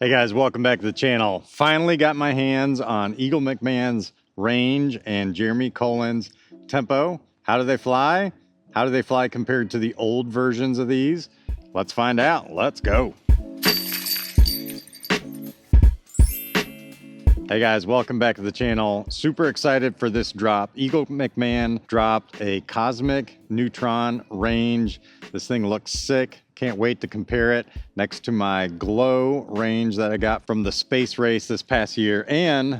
Hey guys, welcome back to the channel. Finally got my hands on Eagle McMahon's range and Jeremy Koling's tempo. How do they fly? How do they fly compared to the old versions of these? Let's find out. Let's go. Hey guys, welcome back to the channel. Super excited for this drop. Eagle McMahon dropped a Cosmic Neutron range. This thing looks sick. Can't wait to compare it next to my Glow range that I got from the space race this past year. And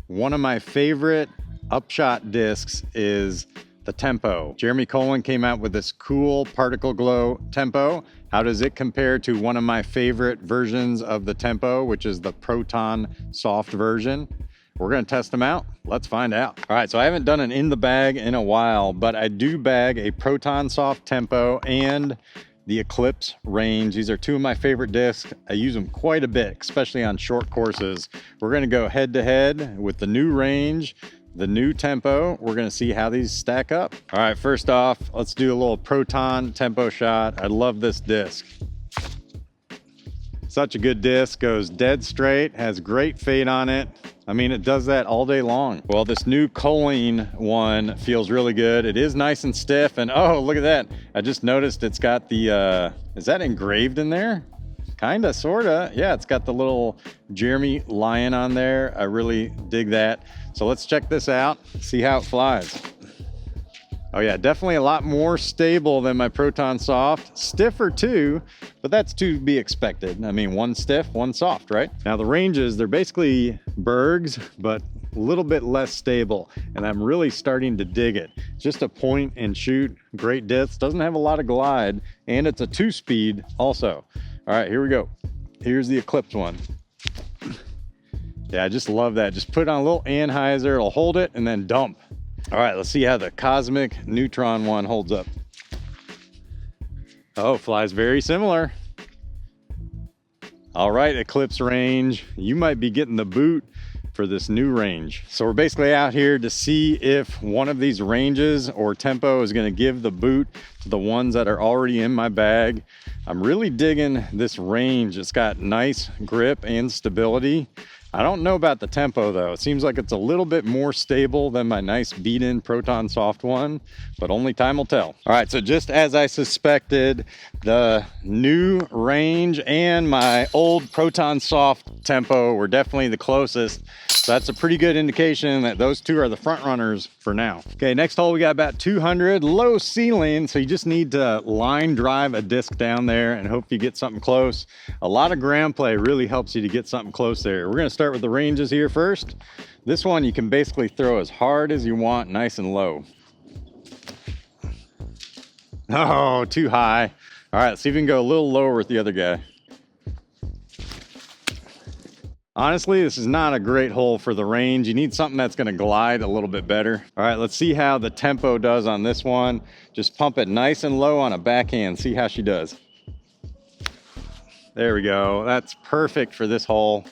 one of my favorite upshot discs is the Tempo. Jeremy Koling came out with this cool particle glow Tempo. How does it compare to one of my favorite versions of the Tempo, which is the Proton Soft version? We're gonna test them out. Let's find out. All right, so I haven't done an in the bag in a while, but I do bag a Proton Soft Tempo and the Eclipse range. These are two of my favorite discs. I use them quite a bit, especially on short courses. We're gonna go head to head with the new range, the new Tempo. We're gonna see how these stack up. All right, first off, let's do a little Proton Tempo shot. I love this disc. Such a good disc, goes dead straight, has great fade on it. I mean, it does that all day long. Well, this new Koling one feels really good. It is nice and stiff, and oh, look at that. I just noticed it's got the, is that engraved in there? Kinda, sorta. Yeah, it's got the little Jeremy lion on there. I really dig that. So let's check this out, see how it flies. Oh yeah, definitely a lot more stable than my Proton Soft. Stiffer too, but that's to be expected. I mean, one stiff, one soft, right? Now the ranges, they're basically Bergs, but a little bit less stable, and I'm really starting to dig it. Just a point and shoot, great disc, doesn't have a lot of glide, and it's a 2-speed also. All right, here we go. Here's the Eclipse one. Yeah, I just love that. Just put it on a little anhyzer, it'll hold it and then dump. All right, let's see how the Cosmic Neutron one holds up. Oh, flies very similar. All right, Eclipse range, you might be getting the boot for this new range. So we're basically out here to see if one of these ranges or Tempo is gonna give the boot to the ones that are already in my bag. I'm really digging this range. It's got nice grip and stability. I don't know about the Tempo though. It seems like it's a little bit more stable than my nice beat-in Proton Soft one, but only time will tell. All right, so just as I suspected, the new range and my old Proton Soft Tempo were definitely the closest. So that's a pretty good indication that those two are the front runners for now. Okay, next hole we got about 200, low ceiling, so you just need to line drive a disc down there and hope you get something close. A lot of ground play really helps you to get something close there. We're gonna start with the ranges here first. This one you can basically throw as hard as you want, nice and low. Oh, too high. All right, let's see if we can go a little lower with the other guy. Honestly, this is not a great hole for the range. You need something that's gonna glide a little bit better. All right, let's see how the Tempo does on this one. Just pump it nice and low on a backhand, see how she does. There we go, that's perfect for this hole.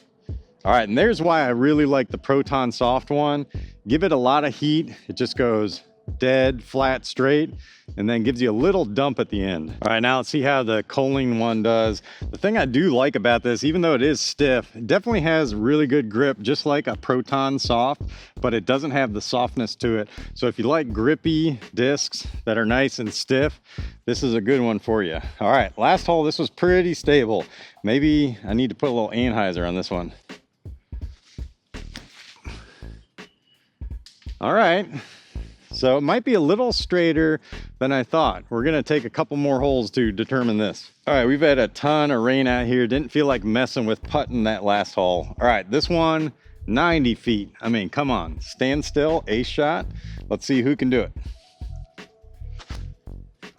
All right, and there's why I really like the Proton Soft one. Give it a lot of heat, it just goes dead, flat, straight, and then gives you a little dump at the end. All right, now let's see how the Koling one does. The thing I do like about this, even though it is stiff, it definitely has really good grip, just like a Proton Soft, but it doesn't have the softness to it. So if you like grippy discs that are nice and stiff, this is a good one for you. All right, last hole, this was pretty stable. Maybe I need to put a little anhyzer on this one. All right. So it might be a little straighter than I thought. We're gonna take a couple more holes to determine this. All right, we've had a ton of rain out here. Didn't feel like messing with putting that last hole. All right, this one, 90 feet. I mean, come on, stand still, ace shot. Let's see who can do it.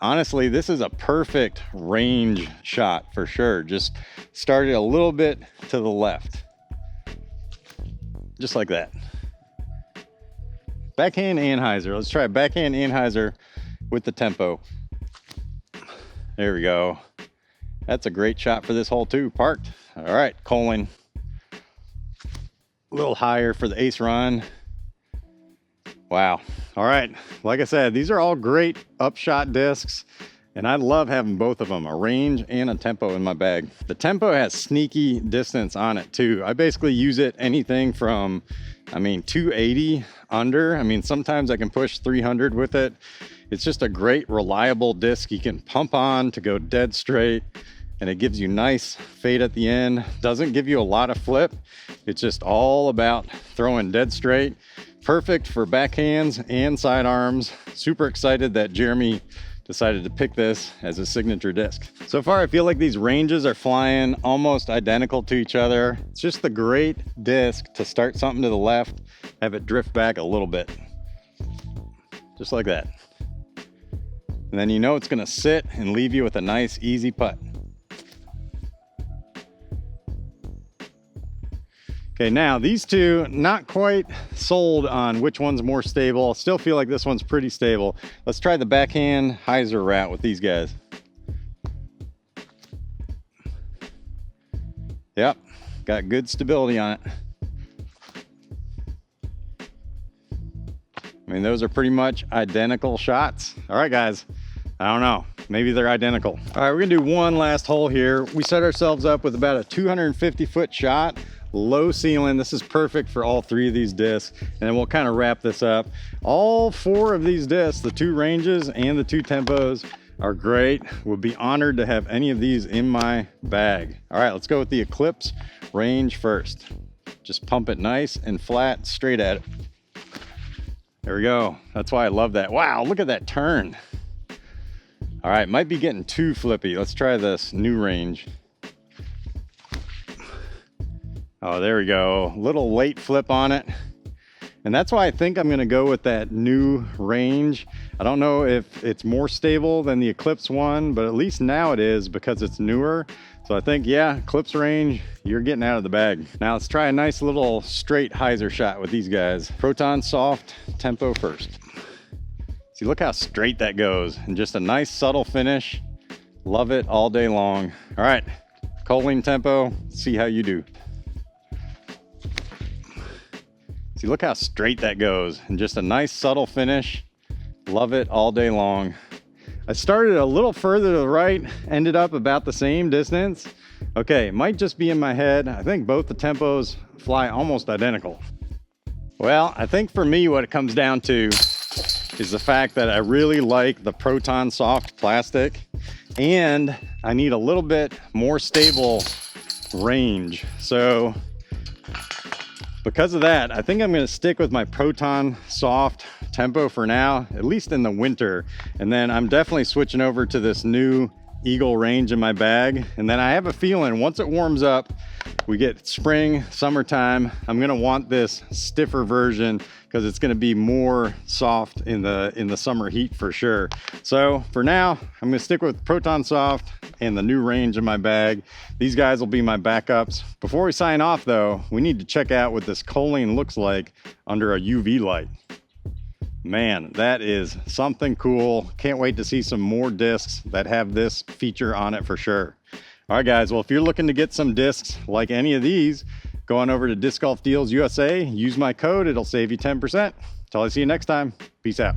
Honestly, this is a perfect range shot for sure. Just started a little bit to the left. Just like that. Backhand anhyzer. Let's try backhand anhyzer with the Tempo. There we go. That's a great shot for this hole too. Parked. All right, Koling. A little higher for the ace run. Wow. All right. Like I said, these are all great upshot discs. And I love having both of them, a range and a tempo in my bag. The tempo has sneaky distance on it too. I basically use it anything from, 280 under. Sometimes I can push 300 with it. It's just a great reliable disc you can pump on to go dead straight, and it gives you nice fade at the end. Doesn't give you a lot of flip. It's just all about throwing dead straight. Perfect for backhands and sidearms. Super excited that Jeremy decided to pick this as a signature disc. So far, I feel like these ranges are flying almost identical to each other. It's just the great disc to start something to the left, have it drift back a little bit. Just like that. And then you know it's gonna sit and leave you with a nice, easy putt. Okay, now these two, not quite sold on which one's more stable. Still feel like this one's pretty stable. Let's try the backhand hyzer route with these guys. Yep, got good stability on it. Those are pretty much identical shots. All right, guys, I don't know. Maybe they're identical. All right, we're gonna do one last hole here. We set ourselves up with about a 250-foot shot. Low ceiling. This is perfect for all three of these discs, and then we'll kind of wrap this up. All four of these discs, the two ranges and the two tempos, are great. Would be honored to have any of these in my bag. All right, let's go with the Eclipse range first. Just pump it nice and flat straight at it. There we go. That's why I love that. Wow, look at that turn. All right, might be getting too flippy. Let's try this new range. Oh, there we go. Little late flip on it. And that's why I think I'm gonna go with that new range. I don't know if it's more stable than the Eclipse one, but at least now it is because it's newer. So I think, yeah, Eclipse range, you're getting out of the bag. Now let's try a nice little straight hyzer shot with these guys. Proton soft, tempo first. See, look how straight that goes, and just a nice subtle finish. Love it all day long. All right, Koling tempo, see how you do. See, look how straight that goes, and just a nice subtle finish. Love it all day long. I started a little further to the right, ended up about the same distance. Okay, it might just be in my head. I think both the tempos fly almost identical. Well, I think for me what it comes down to is the fact that I really like the Proton soft plastic, and I need a little bit more stable range. So because of that, I think I'm gonna stick with my Proton soft tempo for now, at least in the winter. And then I'm definitely switching over to this new Eagle range in my bag. And then I have a feeling once it warms up, we get spring, summertime, I'm gonna want this stiffer version because it's gonna be more soft in the summer heat for sure. So for now, I'm gonna stick with Proton soft and the new range in my bag. These guys will be my backups. Before we sign off though, we need to check out what this Koling looks like under a UV light. Man, that is something cool. Can't wait to see some more discs that have this feature on it for sure. All right, guys, well, if you're looking to get some discs like any of these, go on over to Disc Golf Deals USA, use my code, it'll save you 10%. Till I see you next time, peace out.